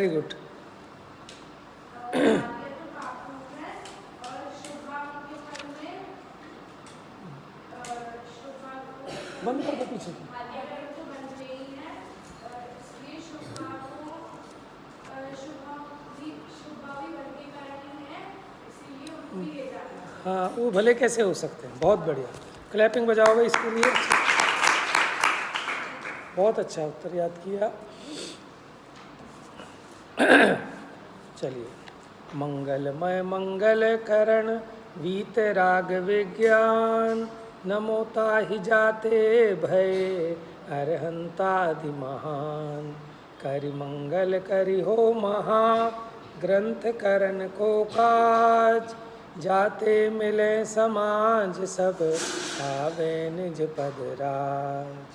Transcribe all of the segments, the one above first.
Very good. बंद कर दो पीछे की। हाँ, वो भले कैसे हो सकते हैं। बहुत बढ़िया, क्लैपिंग बजाओगे इसके लिए। बहुत अच्छा उत्तर याद किया। चलिए, मंगलमय मंगल करण वीतराग विज्ञान, नमोता ही जाते भय अरहंतादि महान। करि मंगल करि हो महा ग्रंथ करण को काज, जाते मिले समाज सब आवे निज पद राज।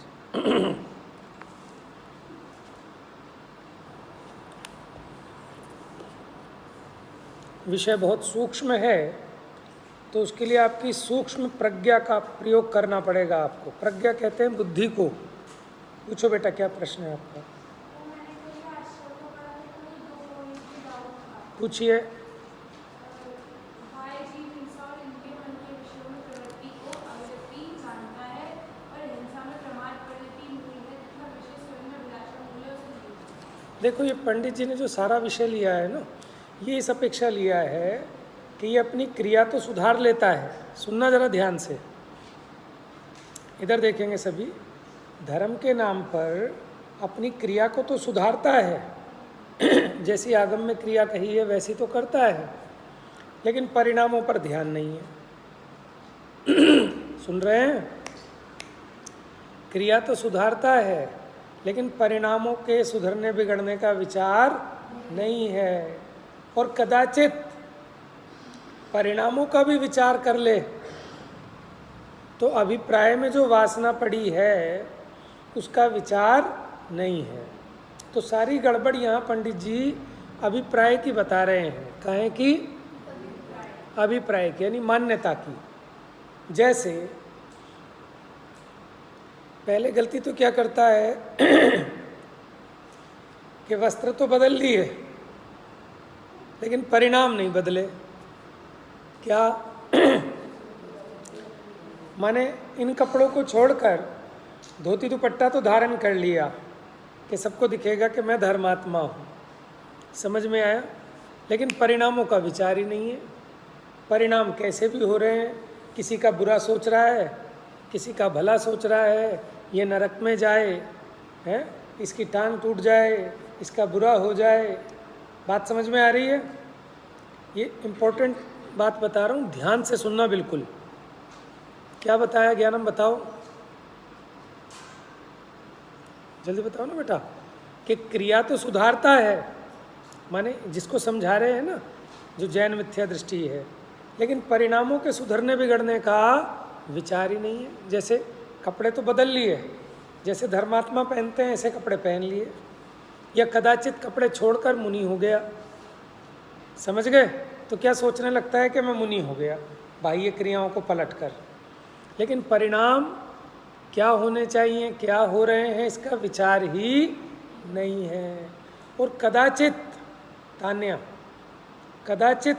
विषय बहुत सूक्ष्म है, तो उसके लिए आपकी सूक्ष्म प्रज्ञा का प्रयोग करना पड़ेगा आपको। प्रज्ञा कहते हैं बुद्धि को। पूछो बेटा, क्या प्रश्न है आपका? पूछिए। देखो, ये पंडित जी ने जो सारा विषय लिया है ना, ये इस अपेक्षा लिया है कि ये अपनी क्रिया तो सुधार लेता है। सुनना जरा ध्यान से, इधर देखेंगे सभी। धर्म के नाम पर अपनी क्रिया को तो सुधारता है, जैसी आगम में क्रिया कही है वैसी तो करता है, लेकिन परिणामों पर ध्यान नहीं है। सुन रहे हैं? क्रिया तो सुधारता है, लेकिन परिणामों के सुधरने बिगड़ने का विचार नहीं है। और कदाचित परिणामों का भी विचार कर ले तो अभिप्राय में जो वासना पड़ी है उसका विचार नहीं है। तो सारी गड़बड़ यहाँ पंडित जी अभिप्राय की बता रहे हैं। कहें कि अभिप्राय की, यानी मान्यता की। जैसे पहले गलती तो क्या करता है कि वस्त्र तो बदल लिए, लेकिन परिणाम नहीं बदले। क्या? माने इन कपड़ों को छोड़कर धोती दुपट्टा तो धारण कर लिया कि सबको दिखेगा कि मैं धर्मात्मा हूँ। समझ में आया? लेकिन परिणामों का विचार ही नहीं है। परिणाम कैसे भी हो रहे हैं। किसी का बुरा सोच रहा है, किसी का भला सोच रहा है, ये नरक में जाए, हैं, इसकी टांग टूट जाए, इसका बुरा हो जाए। बात समझ में आ रही है? ये इम्पोर्टेंट बात बता रहा हूँ, ध्यान से सुनना बिल्कुल। क्या बताया ज्ञानम? बताओ जल्दी बताओ ना बेटा। कि क्रिया तो सुधारता है, माने जिसको समझा रहे हैं ना, जो जैन मिथ्या दृष्टि है, लेकिन परिणामों के सुधरने बिगड़ने का विचार ही नहीं है। जैसे कपड़े तो बदल लिए, जैसे धर्मात्मा पहनते हैं ऐसे कपड़े पहन लिए, या कदाचित कपड़े छोड़कर मुनि हो गया। समझ गए? तो क्या सोचने लगता है कि मैं मुनि हो गया, बाह्य क्रियाओं को पलट कर। लेकिन परिणाम क्या होने चाहिए, क्या हो रहे हैं, इसका विचार ही नहीं है। और कदाचित, तान्या, कदाचित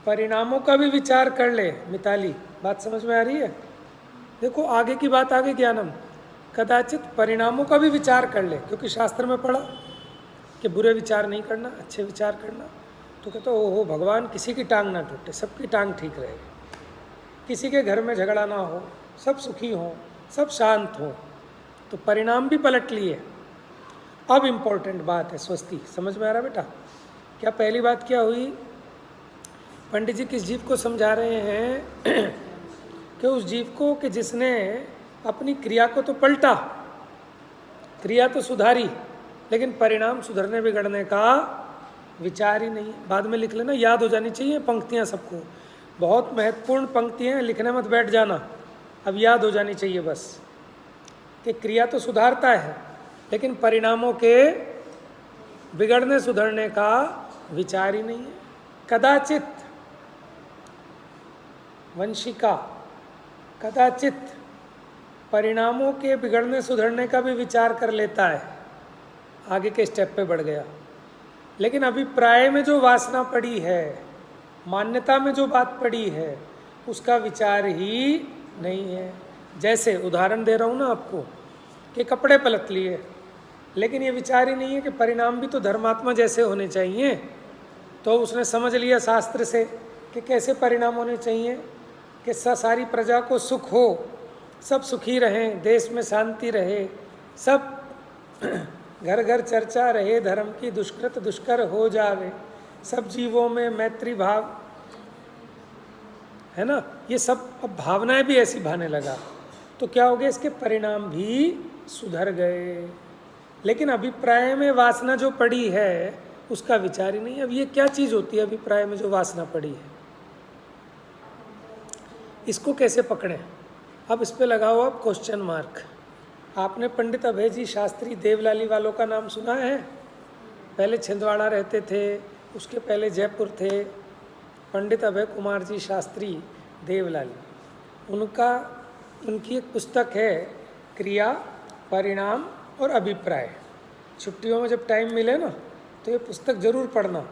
परिणामों का भी विचार कर ले। मिताली, बात समझ में आ रही है? देखो आगे की बात, आगे ज्ञानम। कदाचित परिणामों का भी विचार कर ले, क्योंकि शास्त्र में पढ़ा कि बुरे विचार नहीं करना, अच्छे विचार करना। तो कहते ओहो भगवान, किसी की टांग ना टूटे, सबकी टांग ठीक रहे, किसी के घर में झगड़ा ना हो, सब सुखी हों, सब शांत हों। तो परिणाम भी पलट लिए। अब इम्पोर्टेंट बात है स्वस्ति। समझ में आ रहा बेटा? क्या पहली बात क्या हुई? पंडित जी किस जीव को समझा रहे हैं कि उस जीव को कि जिसने अपनी क्रिया को तो पलटा, क्रिया तो सुधारी, लेकिन परिणाम सुधरने बिगड़ने का विचार ही नहीं। बाद में लिख लेना, याद हो जानी चाहिए पंक्तियाँ सबको। बहुत महत्वपूर्ण पंक्तियाँ, लिखने मत बैठ जाना, अब याद हो जानी चाहिए बस। कि क्रिया तो सुधारता है, लेकिन परिणामों के बिगड़ने सुधरने का विचार ही नहीं है। कदाचित वंशिका, कदाचित परिणामों के बिगड़ने सुधरने का भी विचार कर लेता है, आगे के स्टेप पे बढ़ गया। लेकिन अभिप्राय में जो वासना पड़ी है, मान्यता में जो बात पड़ी है, उसका विचार ही नहीं है। जैसे उदाहरण दे रहा हूँ ना आपको कि कपड़े पलट लिए, लेकिन ये विचार ही नहीं है कि परिणाम भी तो धर्मात्मा जैसे होने चाहिए। तो उसने समझ लिया शास्त्र से कि कैसे परिणाम होने चाहिए कि सारी प्रजा को सुख हो, सब सुखी रहें, देश में शांति रहे, सब घर घर चर्चा रहे, धर्म की दुष्कृत दुष्कर हो जावे, सब जीवों में मैत्री भाव, है ना। ये सब अब भावनाएं भी ऐसी भाने लगा, तो क्या हो गया, इसके परिणाम भी सुधर गए। लेकिन अभिप्राय में वासना जो पड़ी है उसका विचार ही नहीं। अब ये क्या चीज़ होती है अभिप्राय में जो वासना पड़ी है, इसको कैसे पकड़ें? अब इस पे लगाओ आप क्वेश्चन मार्क। आपने पंडित अभय जी शास्त्री देवलाली वालों का नाम सुना है? पहले छिंदवाड़ा रहते थे, उसके पहले जयपुर थे। पंडित अभय कुमार जी शास्त्री देवलाली, उनकी एक पुस्तक है क्रिया, परिणाम और अभिप्राय। छुट्टियों में जब टाइम मिले ना तो ये पुस्तक जरूर पढ़ना।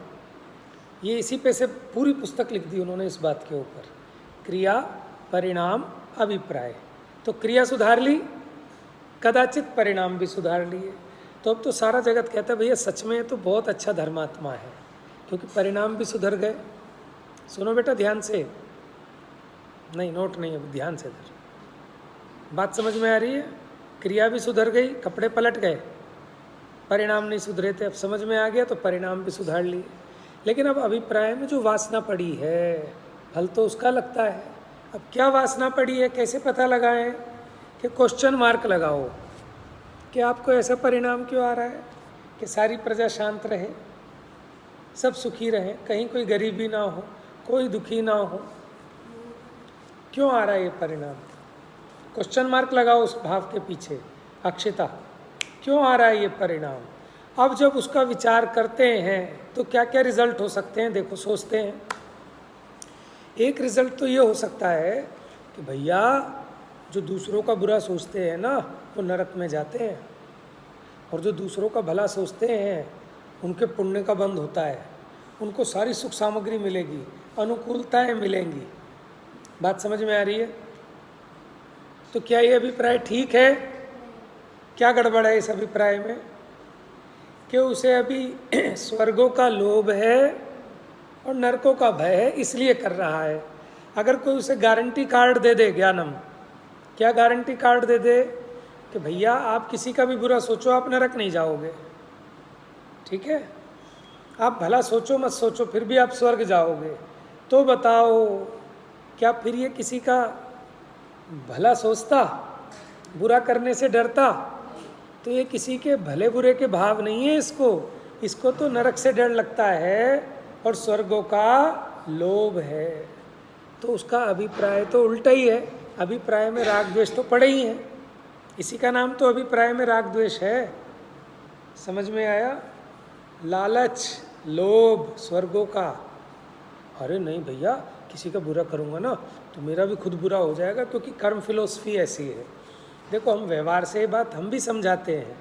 ये इसी पे से पूरी पुस्तक लिख दी उन्होंने इस बात के ऊपर, क्रिया, परिणाम, अभिप्राय। तो क्रिया सुधार ली, कदाचित परिणाम भी सुधार लिए। तो अब तो सारा जगत कहता है भैया सच में ये तो बहुत अच्छा धर्मात्मा है, क्योंकि परिणाम भी सुधर गए। सुनो बेटा ध्यान से, नहीं नोट नहीं, अभी ध्यान से बात समझ में आ रही है? क्रिया भी सुधर गई, कपड़े पलट गए, परिणाम नहीं सुधरे थे, अब समझ में आ गया तो परिणाम भी सुधार लिए। लेकिन अब अभिप्राय में जो वासना पड़ी है, फल तो उसका लगता है। अब क्या वासना पड़ी है, कैसे पता लगाएं? कि क्वेश्चन मार्क लगाओ कि आपको ऐसा परिणाम क्यों आ रहा है कि सारी प्रजा शांत रहे, सब सुखी रहें, कहीं कोई गरीबी ना हो, कोई दुखी ना हो, क्यों आ रहा है ये परिणाम? क्वेश्चन मार्क लगाओ उस भाव के पीछे, अक्षिता, क्यों आ रहा है ये परिणाम? अब जब उसका विचार करते हैं तो क्या क्या रिजल्ट हो सकते हैं, देखो सोचते हैं। एक रिजल्ट तो ये हो सकता है कि भैया जो दूसरों का बुरा सोचते हैं ना वो नरक में जाते हैं, और जो दूसरों का भला सोचते हैं उनके पुण्य का बंध होता है, उनको सारी सुख सामग्री मिलेगी, अनुकूलताएं मिलेंगी। बात समझ में आ रही है? तो क्या ये अभिप्राय ठीक है? क्या गड़बड़ है इस अभिप्राय में कि उसे अभी स्वर्गों का लोभ है और नरकों का भय है, इसलिए कर रहा है। अगर कोई उसे गारंटी कार्ड दे दे, ज्ञानम, क्या गारंटी कार्ड दे दे कि भैया आप किसी का भी बुरा सोचो, आप नरक नहीं जाओगे, ठीक है, आप भला सोचो मत सोचो फिर भी आप स्वर्ग जाओगे, तो बताओ क्या फिर ये किसी का भला सोचता, बुरा करने से डरता? तो ये किसी के भले बुरे के भाव नहीं है, इसको तो नरक से डर लगता है और स्वर्गों का लोभ है। तो उसका अभिप्राय तो उल्टा ही है। अभिप्राय में राग द्वेष तो पड़े ही हैं, इसी का नाम तो अभिप्राय में राग द्वेष है। समझ में आया? लालच, लोभ स्वर्गों का। अरे नहीं भैया, किसी का बुरा करूँगा ना तो मेरा भी खुद बुरा हो जाएगा, क्योंकि कर्म फिलोसफी ऐसी है। देखो हम व्यवहार से ये बात हम भी समझाते हैं,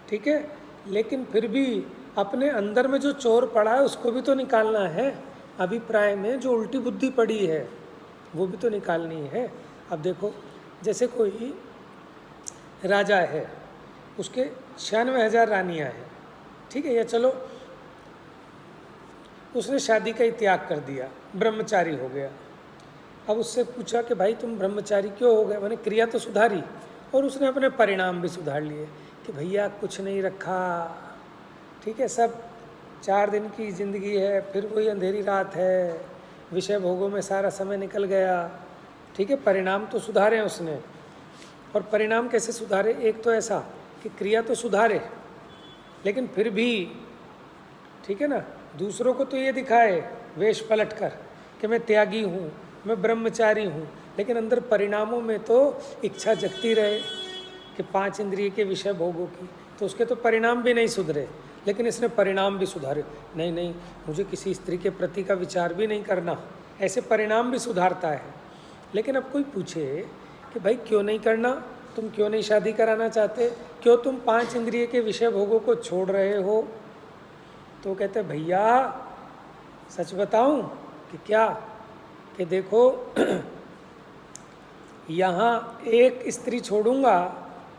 ठीक है, लेकिन फिर भी अपने अंदर में जो चोर पड़ा है उसको भी तो निकालना है। अभिप्राय में जो उल्टी बुद्धि पड़ी है वो भी तो निकालनी है। अब देखो जैसे कोई राजा है, उसके 96,000 रानियाँ हैं, ठीक है, या चलो उसने शादी का ही त्याग कर दिया, ब्रह्मचारी हो गया। अब उससे पूछा कि भाई तुम ब्रह्मचारी क्यों हो गए? मैंने क्रिया तो सुधारी और उसने अपने परिणाम भी सुधार लिए कि भैया कुछ नहीं रखा, ठीक है, सब 4 दिन की ज़िंदगी है, फिर वही अंधेरी रात है, विषय भोगों में सारा समय निकल गया, ठीक है। परिणाम तो सुधारे उसने। और परिणाम कैसे सुधारे? एक तो ऐसा कि क्रिया तो सुधारे, लेकिन फिर भी, ठीक है ना, दूसरों को तो ये दिखाए वेश पलट कर कि मैं त्यागी हूँ, मैं ब्रह्मचारी हूँ, लेकिन अंदर परिणामों में तो इच्छा जगती रहे कि 5 इंद्रिय के विषय भोगों की, तो उसके तो परिणाम भी नहीं सुधरे। लेकिन इसने परिणाम भी सुधारे, नहीं नहीं मुझे किसी स्त्री के प्रति का विचार भी नहीं करना, ऐसे परिणाम भी सुधारता है। लेकिन अब कोई पूछे कि भाई क्यों नहीं करना, तुम क्यों नहीं शादी कराना चाहते, क्यों तुम 5 इंद्रिय के विषय भोगों को छोड़ रहे हो? तो वो कहते भैया सच बताऊं कि क्या, कि देखो यहाँ एक स्त्री छोड़ूंगा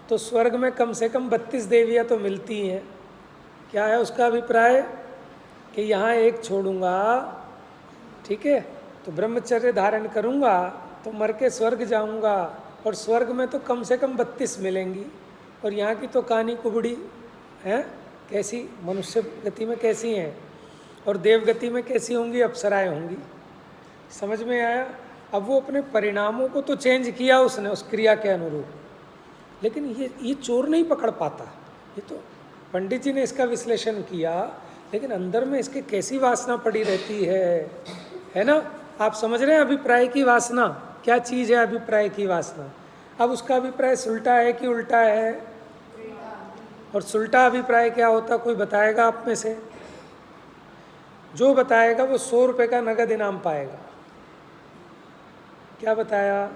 तो स्वर्ग में कम से कम 32 देवियाँ तो मिलती हैं। क्या है उसका अभिप्राय कि यहाँ एक छोड़ूंगा, ठीक है, तो ब्रह्मचर्य धारण करूँगा तो मर के स्वर्ग जाऊँगा, और स्वर्ग में तो कम से कम 32 मिलेंगी, और यहाँ की तो कहानी कुबड़ी है, कैसी मनुष्य गति में कैसी हैं, और देव गति में कैसी होंगी, अप्सराएं होंगी। समझ में आया? अब वो अपने परिणामों को तो चेंज किया उसने उस क्रिया के अनुरूप, लेकिन ये चोर नहीं पकड़ पाता। ये तो पंडित जी ने इसका विश्लेषण किया, लेकिन अंदर में इसके कैसी वासना पड़ी रहती है ना? आप समझ रहे हैं अभिप्राय की वासना क्या चीज़ है? अभिप्राय की वासना। अब उसका अभिप्राय सुलटा है कि उल्टा है? और सुलटा अभिप्राय क्या होता, कोई बताएगा आप में से? जो बताएगा वो 100 रुपये का नगद इनाम पाएगा। क्या बताया?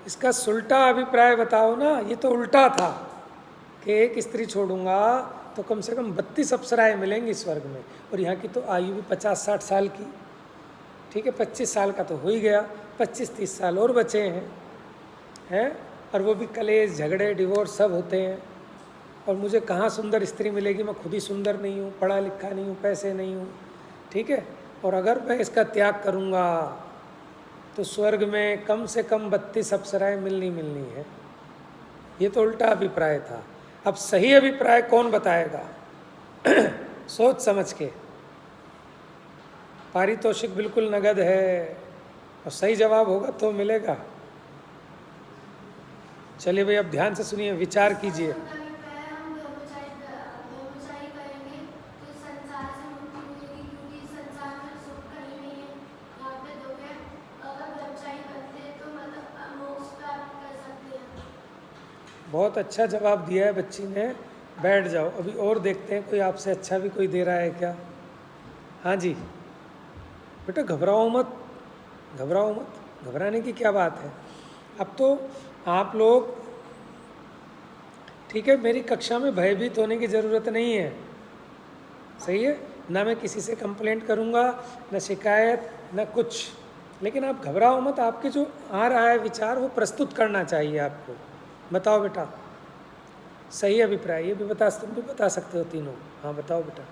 इसका सुलटा अभिप्राय बताओ ना। ये तो उल्टा था कि एक स्त्री छोड़ूंगा तो कम से कम 32 अप्सराएं मिलेंगी स्वर्ग में, और यहाँ की तो आयु भी 50-60 साल की, ठीक है, 25 साल का तो हो ही गया, 25-30 साल और बचे हैं, और वो भी कलेश झगड़े डिवोर्स सब होते हैं। और मुझे कहाँ सुंदर स्त्री मिलेगी, मैं खुद ही सुंदर नहीं हूँ, पढ़ा लिखा नहीं हूँ, पैसे नहीं हूँ, ठीक है, और अगर मैं इसका त्याग करूँगा तो स्वर्ग में कम से कम 32 अप्सराएं मिलनी है। ये तो उल्टा अभिप्राय था। अब सही अभिप्राय कौन बताएगा? सोच समझ के। पारितोषिक बिल्कुल नगद है, और सही जवाब होगा तो मिलेगा। चलिए भाई, अब ध्यान से सुनिए, विचार कीजिए। बहुत अच्छा जवाब दिया है बच्ची ने। बैठ जाओ, अभी और देखते हैं कोई आपसे अच्छा भी कोई दे रहा है क्या। हाँ जी बेटा, घबराओ मत, घबराओ मत, घबराने की क्या बात है। अब तो आप लोग, ठीक है, मेरी कक्षा में भयभीत होने की ज़रूरत नहीं है, सही है ना? मैं किसी से कंप्लेंट करूँगा, न शिकायत, न कुछ, लेकिन आप घबराओ मत। आपके जो आ रहा है विचार वो प्रस्तुत करना चाहिए आपको। बताओ बेटा, सही अभिप्राय ये भी बता, तुम भी बता सकते हो तीनों। हाँ बताओ बेटा,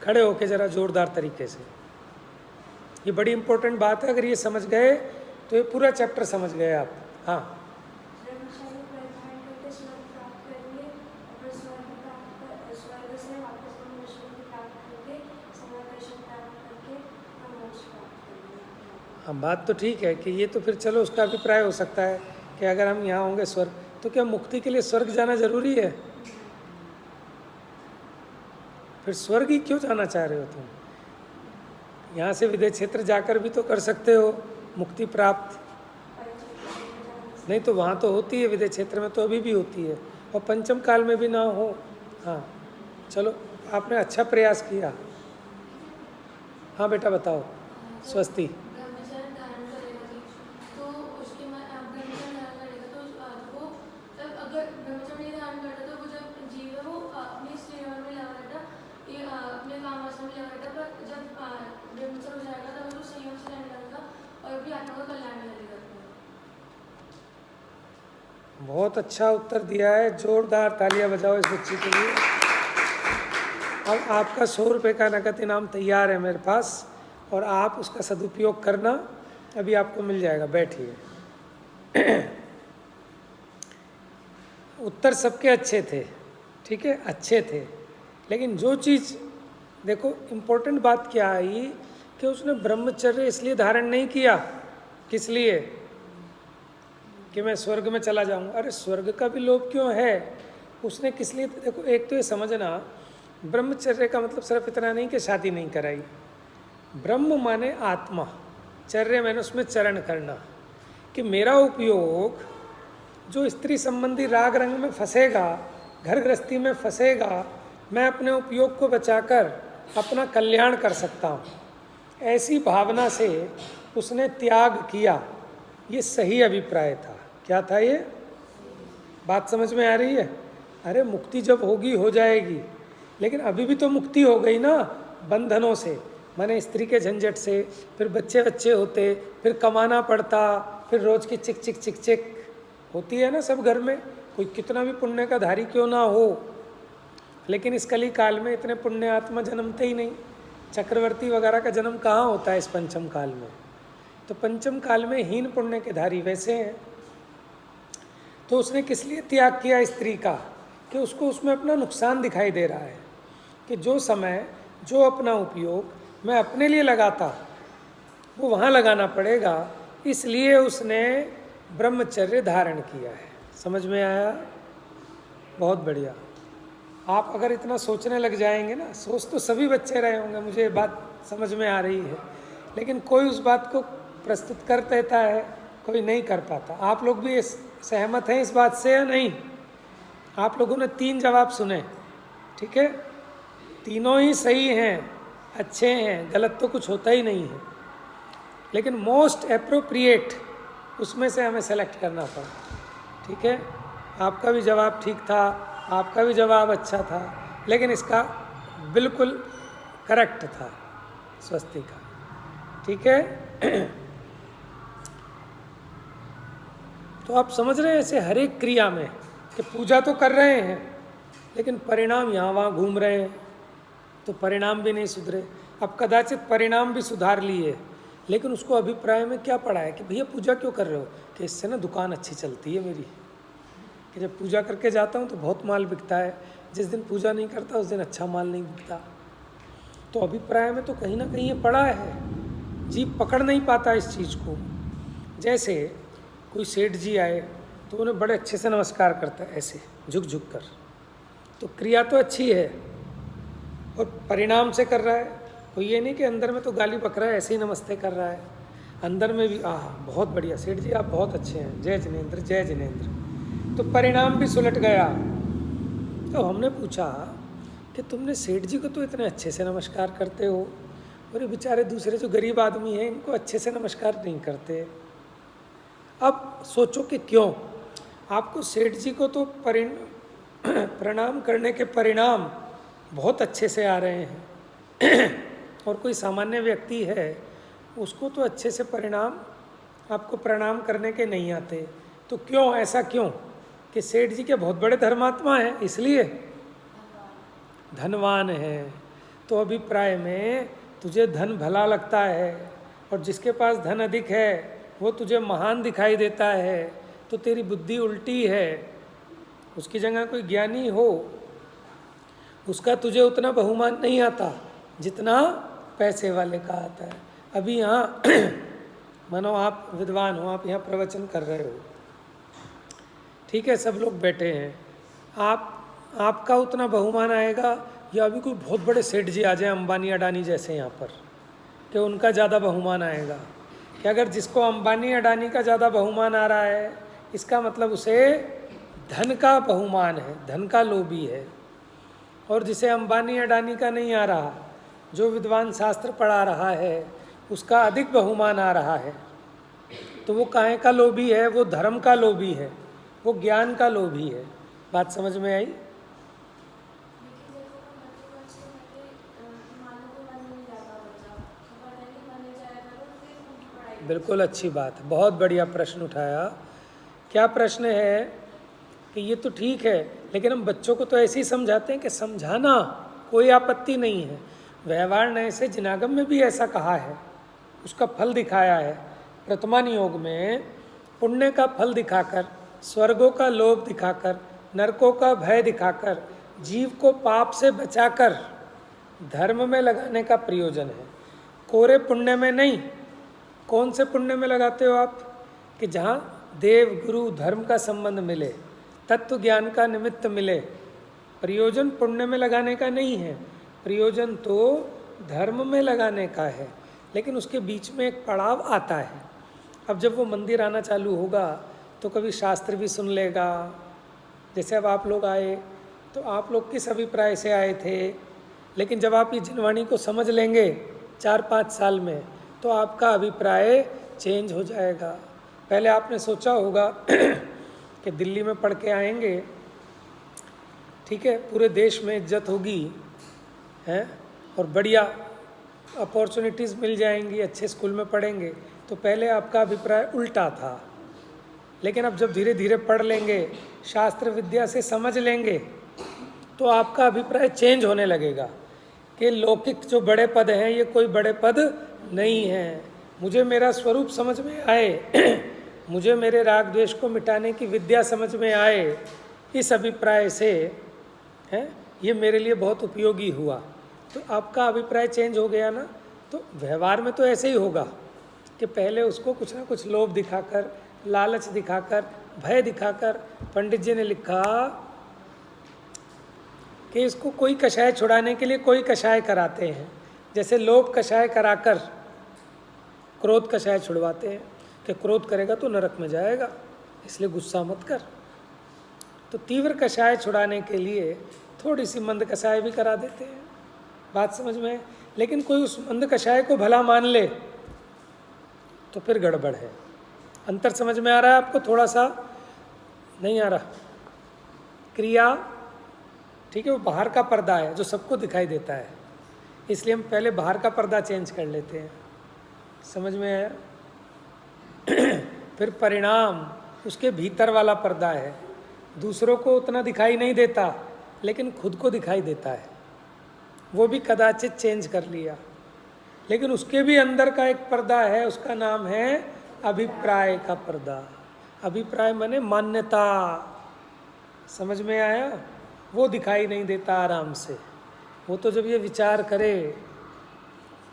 खड़े होके ज़रा जोरदार तरीके से। ये बड़ी इंपॉर्टेंट बात है, अगर ये समझ गए तो ये पूरा चैप्टर समझ गए आप। हाँ हाँ, बात तो ठीक है कि ये तो फिर चलो उसका अभिप्राय हो सकता है कि अगर हम यहाँ होंगे स्वर्ग, तो क्या मुक्ति के लिए स्वर्ग जाना जरूरी है? फिर स्वर्ग ही क्यों जाना चाह रहे हो तुम? यहाँ से विदेह क्षेत्र जाकर भी तो कर सकते हो मुक्ति प्राप्त। नहीं तो वहाँ तो होती है, विदेह क्षेत्र में तो अभी भी होती है, और पंचम काल में भी ना हो। हाँ चलो, आपने अच्छा प्रयास किया। हाँ बेटा बताओ। स्वस्ति। बहुत अच्छा उत्तर दिया है, जोरदार तालियां बजाओ इस बच्ची के लिए। अब आपका 100 रुपये का नकद इनाम तैयार है मेरे पास, और आप उसका सदुपयोग करना, अभी आपको मिल जाएगा। बैठिए। उत्तर सबके अच्छे थे, ठीक है, अच्छे थे, लेकिन जो चीज़ देखो इम्पोर्टेंट बात क्या आई कि उसने ब्रह्मचर्य इसलिए धारण नहीं किया। किस लिए? कि मैं स्वर्ग में चला जाऊंगा। अरे स्वर्ग का भी लोभ क्यों है? उसने किस लिए? देखो एक तो ये समझना, ब्रह्मचर्य का मतलब सिर्फ इतना नहीं कि शादी नहीं कराई। ब्रह्म माने आत्मा, चर्य मैंने उसमें चरण करना, कि मेरा उपयोग जो स्त्री संबंधी राग रंग में फंसेगा, घर गृहस्थी में फंसेगा, मैं अपने उपयोग को बचाकर अपना कल्याण कर सकता हूँ, ऐसी भावना से उसने त्याग किया। ये सही अभिप्राय था। क्या था ये? बात समझ में आ रही है? अरे मुक्ति जब होगी हो जाएगी, लेकिन अभी भी तो मुक्ति हो गई ना बंधनों से, माने स्त्री के झंझट से, फिर बच्चे बच्चे होते, फिर कमाना पड़ता, फिर रोज की चिक चिक चिक चिक होती है ना सब घर में, कोई कितना भी पुण्य का धारी क्यों ना हो। लेकिन इस कली काल में इतने पुण्य आत्मा जन्मते ही नहीं, चक्रवर्ती वगैरह का जन्म कहाँ होता है इस पंचम काल में। तो पंचम काल में हीन पुण्य के धारी वैसे हैं। तो उसने किस लिए त्याग किया स्त्री का, कि उसको उसमें अपना नुकसान दिखाई दे रहा है, कि जो समय जो अपना उपयोग मैं अपने लिए लगाता वो वहाँ लगाना पड़ेगा, इसलिए उसने ब्रह्मचर्य धारण किया है। समझ में आया? बहुत बढ़िया। आप अगर इतना सोचने लग जाएंगे ना, सोच तो सभी बच्चे रहे होंगे, मुझे ये बात समझ में आ रही है, लेकिन कोई उस बात को प्रस्तुत कर देता है, कोई नहीं कर पाता। आप लोग भी सहमत हैं इस बात से या नहीं? आप लोगों ने 3 जवाब सुने, ठीक है, तीनों ही सही हैं, अच्छे हैं, गलत तो कुछ होता ही नहीं है, लेकिन मोस्ट एप्रोप्रिएट उसमें से हमें सेलेक्ट करना पड़ा, ठीक है। आपका भी जवाब ठीक था, आपका भी जवाब अच्छा था, लेकिन इसका बिल्कुल करेक्ट था स्वस्ति का, ठीक है। तो आप समझ रहे हैं ऐसे हर एक क्रिया में कि पूजा तो कर रहे हैं, लेकिन परिणाम यहाँ वहाँ घूम रहे हैं, तो परिणाम भी नहीं सुधरे। अब कदाचित परिणाम भी सुधार लिए, लेकिन उसको अभिप्राय में क्या पड़ा है कि भैया पूजा क्यों कर रहे हो, कि इससे ना दुकान अच्छी चलती है मेरी, कि जब पूजा करके जाता हूँ तो बहुत माल बिकता है, जिस दिन पूजा नहीं करता उस दिन अच्छा माल नहीं बिकता। तो अभिप्राय में तो कहीं ना कहीं ये पड़ा है, जीव पकड़ नहीं पाता इस चीज़ को। जैसे कोई सेठ जी आए तो उन्हें बड़े अच्छे से नमस्कार करता है, ऐसे झुक झुक कर, तो क्रिया तो अच्छी है और परिणाम से कर रहा है। कोई ये नहीं कि अंदर में तो गाली बक रहा है, ऐसे ही नमस्ते कर रहा है, अंदर में भी बहुत बढ़िया सेठ जी आप बहुत अच्छे हैं, जय जिनेंद्र जय जिनेंद्र, तो परिणाम भी सुलट गया। तो हमने पूछा कि तुमने सेठ जी को तो इतने अच्छे से नमस्कार करते हो, और ये बेचारे दूसरे जो गरीब आदमी हैं इनको अच्छे से नमस्कार नहीं करते। अब सोचो कि क्यों आपको सेठ जी को तो प्रणाम करने के परिणाम बहुत अच्छे से आ रहे हैं और कोई सामान्य व्यक्ति है उसको तो अच्छे से परिणाम आपको प्रणाम करने के नहीं आते। तो क्यों, ऐसा क्यों कि सेठ जी के बहुत बड़े धर्मात्मा हैं, इसलिए धनवान है, तो अभिप्राय में तुझे धन भला लगता है, और जिसके पास धन अधिक है वो तुझे महान दिखाई देता है, तो तेरी बुद्धि उल्टी है। उसकी जगह कोई ज्ञानी हो, उसका तुझे उतना बहुमान नहीं आता जितना पैसे वाले का आता है। अभी यहाँ मानो आप विद्वान हो, आप यहाँ प्रवचन कर रहे हो, ठीक है, सब लोग बैठे हैं, आपका उतना बहुमान आएगा, या अभी कोई बहुत बड़े सेठ जी आ जाए अंबानी अडानी जैसे यहाँ पर, कि उनका ज़्यादा बहुमान आएगा। कि अगर जिसको अंबानी अडानी का ज़्यादा बहुमान आ रहा है, इसका मतलब उसे धन का बहुमान है, धन का लोभी है। और जिसे अंबानी अडानी का नहीं आ रहा, जो विद्वान शास्त्र पढ़ा रहा है, उसका अधिक बहुमान आ रहा है, तो वो काहे का लोभी है? वो धर्म का लोभी है, वो ज्ञान का लोभी है। बात समझ में आई? बिल्कुल अच्छी बात, बहुत बढ़िया प्रश्न उठाया। क्या प्रश्न है कि ये तो ठीक है, लेकिन हम बच्चों को तो ऐसे ही समझाते हैं कि समझाना कोई आपत्ति नहीं है। व्यवहार नए से जिनागम में भी ऐसा कहा है, उसका फल दिखाया है। वर्तमान योग में पुण्य का फल दिखाकर, स्वर्गों का लोभ दिखाकर, नरकों का भय दिखाकर, जीव को पाप से बचाकर धर्म में लगाने का प्रयोजन है, कोरे पुण्य में नहीं। कौन से पुण्य में लगाते हो आप? कि जहाँ देव गुरु धर्म का संबंध मिले, तत्व ज्ञान का निमित्त मिले। प्रयोजन पुण्य में लगाने का नहीं है, प्रयोजन तो धर्म में लगाने का है, लेकिन उसके बीच में एक पड़ाव आता है। अब जब वो मंदिर आना चालू होगा तो कभी शास्त्र भी सुन लेगा। जैसे अब आप लोग आए तो आप लोग किस अभिप्राय से आए थे, लेकिन जब आप ये जिनवाणी को समझ लेंगे 4-5 साल में, तो आपका अभिप्राय चेंज हो जाएगा। पहले आपने सोचा होगा कि दिल्ली में पढ़ के आएंगे ठीक है, पूरे देश में इज्जत होगी, हैं, और बढ़िया अपॉर्चुनिटीज़ मिल जाएंगी, अच्छे स्कूल में पढ़ेंगे, तो पहले आपका अभिप्राय उल्टा था। लेकिन अब जब धीरे धीरे पढ़ लेंगे, शास्त्र विद्या से समझ लेंगे, तो आपका अभिप्राय चेंज होने लगेगा कि लौकिक जो बड़े पद हैं ये कोई बड़े पद नहीं हैं। मुझे मेरा स्वरूप समझ में आए मुझे मेरे राग द्वेष को मिटाने की विद्या समझ में आए, इस अभिप्राय से है ये मेरे लिए बहुत उपयोगी हुआ। तो आपका अभिप्राय चेंज हो गया ना। तो व्यवहार में तो ऐसे ही होगा कि पहले उसको कुछ ना कुछ लोभ दिखाकर, लालच दिखाकर, भय दिखाकर, पंडित जी ने लिखा कि इसको कोई कषाय छुड़ाने के लिए कोई कषाय कराते हैं। जैसे लोभ कषाय कराकर क्रोध कषाय छुड़वाते हैं कि क्रोध करेगा तो नरक में जाएगा, इसलिए गुस्सा मत कर। तो तीव्र कषाय छुड़ाने के लिए थोड़ी सी मंद कषाय भी करा देते हैं। बात समझ में है? लेकिन कोई उस मंद कषाय को भला मान ले तो फिर गड़बड़ है। अंतर समझ में आ रहा है आपको? थोड़ा सा नहीं आ रहा? क्रिया, ठीक है, वो बाहर का पर्दा है जो सबको दिखाई देता है, इसलिए हम पहले बाहर का पर्दा चेंज कर लेते हैं। समझ में आया? फिर परिणाम उसके भीतर वाला पर्दा है, दूसरों को उतना दिखाई नहीं देता लेकिन खुद को दिखाई देता है, वो भी कदाचित चेंज कर लिया। लेकिन उसके भी अंदर का एक पर्दा है, उसका नाम है अभिप्राय का पर्दा। अभिप्राय माने मान्यता। समझ में आया? वो दिखाई नहीं देता आराम से। वो तो जब ये विचार करे,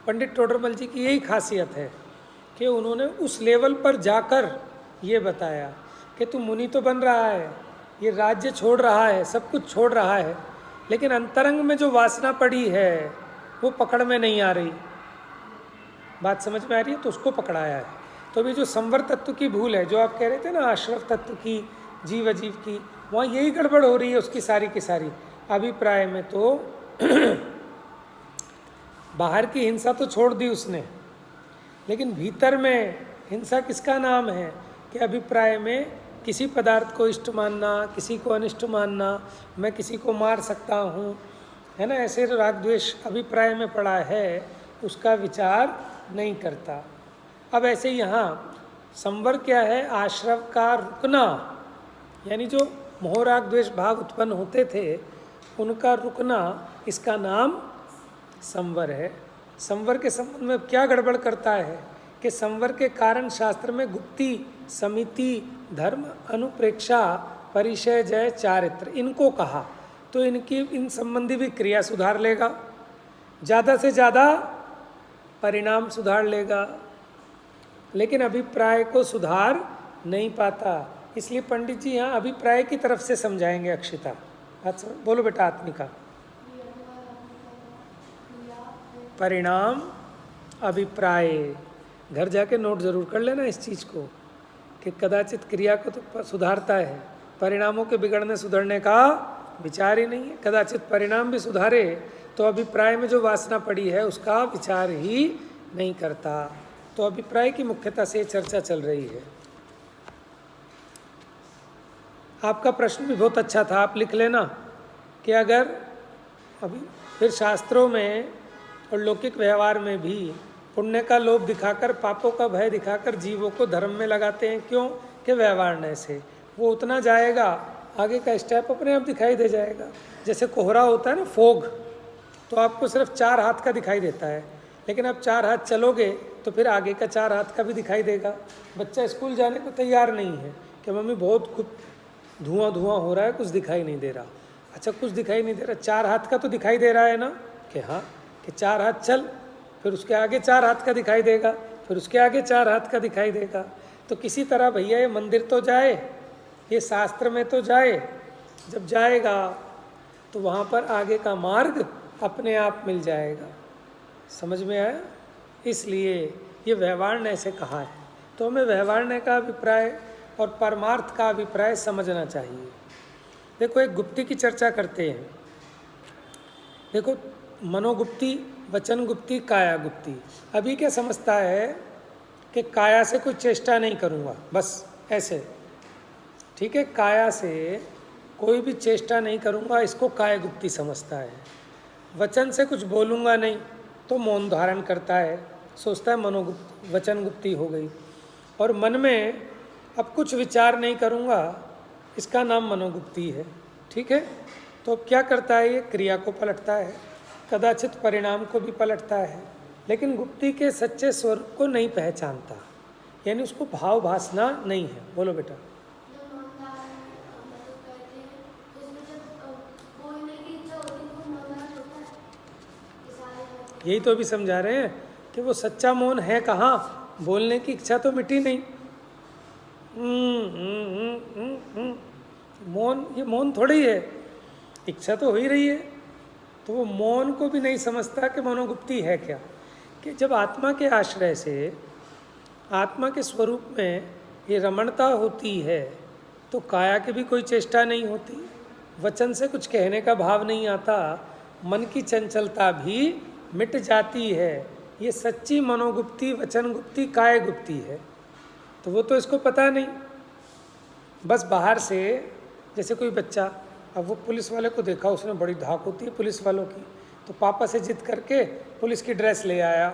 पंडित टोडरमल जी की यही खासियत है कि उन्होंने उस लेवल पर जाकर ये बताया कि तू मुनि तो बन रहा है, ये राज्य छोड़ रहा है, सब कुछ छोड़ रहा है, लेकिन अंतरंग में जो वासना पड़ी है वो पकड़ में नहीं आ रही। बात समझ में आ रही है? तो उसको पकड़ाया है। तो अभी जो संवर तत्व की भूल है, जो आप कह रहे थे ना, आश्रव तत्व की, जीव अजीव की, वहाँ यही गड़बड़ हो रही है उसकी सारी की सारी। अभिप्राय में तो बाहर की हिंसा तो छोड़ दी उसने, लेकिन भीतर में हिंसा किसका नाम है कि अभिप्राय में किसी पदार्थ को इष्ट मानना, किसी को अनिष्ट मानना, मैं किसी को मार सकता हूँ, है ना, ऐसे राग द्वेष अभिप्राय में पड़ा है, उसका विचार नहीं करता। अब ऐसे यहाँ संवर क्या है? आश्रव का रुकना, यानी जो मोह राग द्वेष भाव उत्पन्न होते थे उनका रुकना, इसका नाम संवर है। संवर के संबंध में क्या गड़बड़ करता है कि संवर के कारण शास्त्र में गुप्ति, समिति, धर्म, अनुप्रेक्षा, परिचय, जय, चारित्र, इनको कहा, तो इन संबंधी भी क्रिया सुधार लेगा, ज़्यादा से ज़्यादा परिणाम सुधार लेगा, लेकिन अभिप्राय को सुधार नहीं पाता। इसलिए पंडित जी यहाँ अभिप्राय की तरफ से समझाएंगे। अक्षिता, बोलो बेटा। आत्मिका, परिणाम, अभिप्राय। घर जाके नोट जरूर कर लेना इस चीज़ को कि कदाचित क्रिया को तो सुधारता है, परिणामों के बिगड़ने सुधरने का विचार ही नहीं है। कदाचित परिणाम भी सुधारे तो अभिप्राय में जो वासना पड़ी है उसका विचार ही नहीं करता। तो अभिप्राय की मुख्यता से चर्चा चल रही है। आपका प्रश्न भी बहुत अच्छा था, आप लिख लेना कि अगर अभी फिर शास्त्रों में और लौकिक व्यवहार में भी पुण्य का लोभ दिखाकर, पापों का भय दिखाकर जीवों को धर्म में लगाते हैं। क्यों? कि व्यवहार से वो उतना जाएगा, आगे का स्टेप अपने आप दिखाई दे जाएगा। जैसे कोहरा होता है ना, फोग, तो आपको सिर्फ 4 हाथ का दिखाई देता है, लेकिन आप 4 हाथ चलोगे तो फिर आगे का 4 हाथ का भी दिखाई देगा। बच्चा स्कूल जाने को तैयार नहीं है कि मम्मी बहुत कुछ धुआं हो रहा है, कुछ दिखाई नहीं दे रहा। अच्छा, कुछ दिखाई नहीं दे रहा, 4 हाथ का तो दिखाई दे रहा है ना, कि हाँ, कि 4 हाथ चल, फिर उसके आगे 4 हाथ का दिखाई देगा, फिर उसके आगे 4 हाथ का दिखाई देगा। तो किसी तरह भैया ये मंदिर तो जाए, ये शास्त्र में तो जाए, जब जाएगा तो वहाँ पर आगे का मार्ग अपने आप मिल जाएगा। समझ में आया? इसलिए ये व्यवहार से कहा है, तो हमें व्यवहार का अभिप्राय और परमार्थ का अभिप्राय समझना चाहिए। देखो, एक गुप्ति की चर्चा करते हैं। देखो, मनोगुप्ति, वचन गुप्ति, काया गुप्ति। अभी क्या समझता है कि काया से कोई चेष्टा नहीं करूँगा, बस ऐसे, ठीक है, काया से कोई भी चेष्टा नहीं करूँगा, इसको काय गुप्ती समझता है। वचन से कुछ बोलूँगा नहीं तो मौन धारण करता है, सोचता है मनोगुप्त वचन गुप्ती हो गई। और मन में अब कुछ विचार नहीं करूँगा, इसका नाम मनोगुप्ती है। ठीक है, तो अब क्या करता है, ये क्रिया को पलटता है, कदाचित परिणाम को भी पलटता है, लेकिन गुप्ती के सच्चे स्वरूप को नहीं पहचानता, यानी उसको भाव भासना नहीं है। बोलो बेटा। यही तो अभी समझा रहे हैं कि वो सच्चा मौन है कहाँ, बोलने की इच्छा तो मिटी नहीं। मौन, ये मौन थोड़ी है, इच्छा तो हो ही रही है। तो वो मौन को भी नहीं समझता कि मनोगुप्ती है क्या, कि जब आत्मा के आश्रय से आत्मा के स्वरूप में ये रमणता होती है तो काया की भी कोई चेष्टा नहीं होती, वचन से कुछ कहने का भाव नहीं आता, मन की चंचलता भी मिट जाती है। ये सच्ची मनोगुप्ती, वचन गुप्ती, काय गुप्ती है। तो वो तो इसको पता नहीं, बस बाहर से, जैसे कोई बच्चा, अब वो पुलिस वाले को देखा, उसने बड़ी धाक होती है पुलिस वालों की, तो पापा से जिद करके पुलिस की ड्रेस ले आया,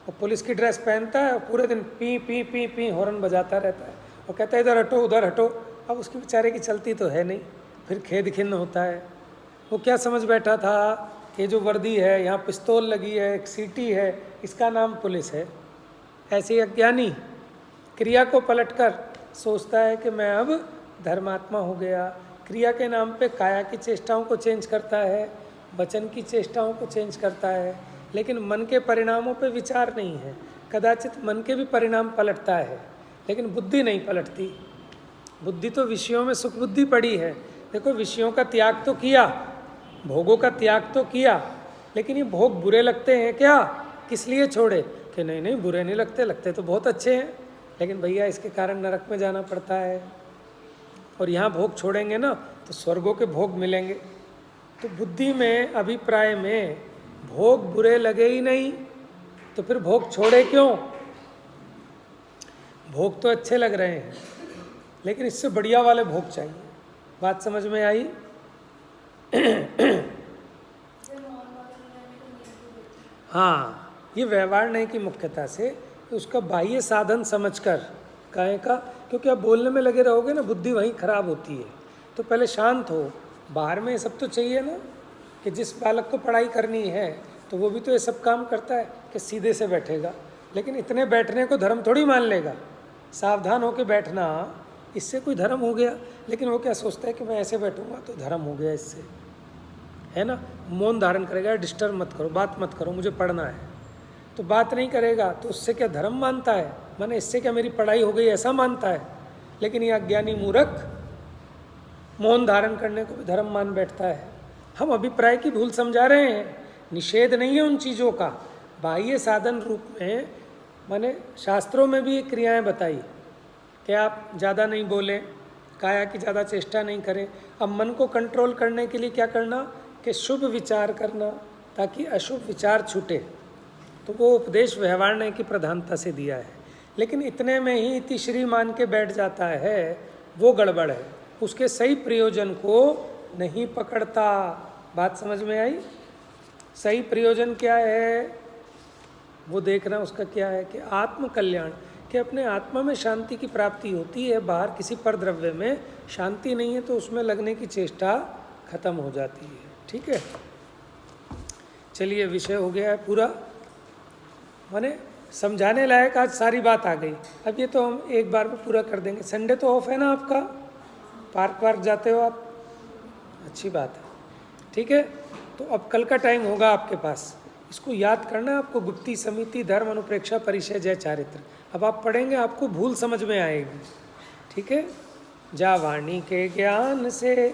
और पुलिस की ड्रेस पहनता है, पूरे दिन P P P P horn बजाता रहता है और कहता है इधर हटो उधर हटो। अब उसकी बेचारे की चलती तो है नहीं, फिर खेद खिन्न होता है। वो क्या समझ बैठा था, ये जो वर्दी है, यहाँ पिस्तौल लगी है, एक सीटी है, इसका नाम पुलिस है। ऐसे अज्ञानी क्रिया को पलटकर सोचता है कि मैं अब धर्मात्मा हो गया। क्रिया के नाम पे काया की चेष्टाओं को चेंज करता है, वचन की चेष्टाओं को चेंज करता है, लेकिन मन के परिणामों पे विचार नहीं है। कदाचित मन के भी परिणाम पलटता है, लेकिन बुद्धि नहीं पलटती। बुद्धि तो विषयों में सुख बुद्धि पड़ी है। देखो, विषयों का त्याग तो किया, भोगों का त्याग तो किया, लेकिन ये भोग बुरे लगते हैं क्या, किस लिए छोड़े, कि नहीं नहीं बुरे नहीं लगते, लगते तो बहुत अच्छे हैं, लेकिन भैया इसके कारण नरक में जाना पड़ता है, और यहाँ भोग छोड़ेंगे ना तो स्वर्गों के भोग मिलेंगे। तो बुद्धि में, अभिप्राय में भोग बुरे लगे ही नहीं, तो फिर भोग छोड़े क्यों। भोग तो अच्छे लग रहे हैं, लेकिन इससे बढ़िया वाले भोग चाहिए। बात समझ में आई। हाँ, ये व्यवहार नहीं की मुख्यता से, कि उसका बाह्य साधन समझकर काहे का, क्योंकि आप बोलने में लगे रहोगे ना, बुद्धि वहीं खराब होती है। तो पहले शांत हो। बाहर में ये सब तो चाहिए ना, कि जिस बालक को पढ़ाई करनी है तो वो भी तो ये सब काम करता है कि सीधे से बैठेगा, लेकिन इतने बैठने को धर्म थोड़ी मान लेगा। सावधान होकर बैठना, इससे कोई धर्म हो गया, लेकिन वो क्या सोचता है कि मैं ऐसे बैठूंगा तो धर्म हो गया इससे, है ना। मौन धारण करेगा, डिस्टर्ब मत करो, बात मत करो, मुझे पढ़ना है, तो बात नहीं करेगा तो उससे क्या धर्म मानता है, माने इससे क्या मेरी पढ़ाई हो गई ऐसा मानता है। लेकिन ये अज्ञानी मूर्ख मौन धारण करने को भी धर्म मान बैठता है। हम अभिप्राय की भूल समझा रहे हैं, निषेध नहीं है उन चीज़ों का। बाह्य साधन रूप में, माने शास्त्रों में भी ये क्रियाएं बताई कि आप ज़्यादा नहीं बोलें, काया की ज़्यादा चेष्टा नहीं करें। अब मन को कंट्रोल करने के लिए क्या करना, कि शुभ विचार करना, ताकि अशुभ विचार छूटे। तो वो उपदेश व्यवहार की प्रधानता से दिया है, लेकिन इतने में ही तीसरी मान के बैठ जाता है, वो गड़बड़ है, उसके सही प्रयोजन को नहीं पकड़ता। बात समझ में आई। सही प्रयोजन क्या है वो देखना, उसका क्या है कि आत्म कल्याण, कि अपने आत्मा में शांति की प्राप्ति होती है। बाहर किसी पर द्रव्य में शांति नहीं है तो उसमें लगने की चेष्टा खत्म हो जाती है। ठीक है, चलिए, विषय हो गया है पूरा, माने समझाने लायक आज सारी बात आ गई। अब ये तो हम एक बार में पूरा कर देंगे। संडे तो ऑफ है ना आपका, पार्क वार्क जाते हो आप, अच्छी बात है। ठीक है, तो अब कल का टाइम होगा आपके पास, इसको याद करना है आपको। गुप्ती समिति, धर्म, अनुप्रेक्षा, परिचय, जय, चारित्र। अब आप पढ़ेंगे, आपको भूल समझ में आएगी। ठीक है, जा वाणी के ज्ञान से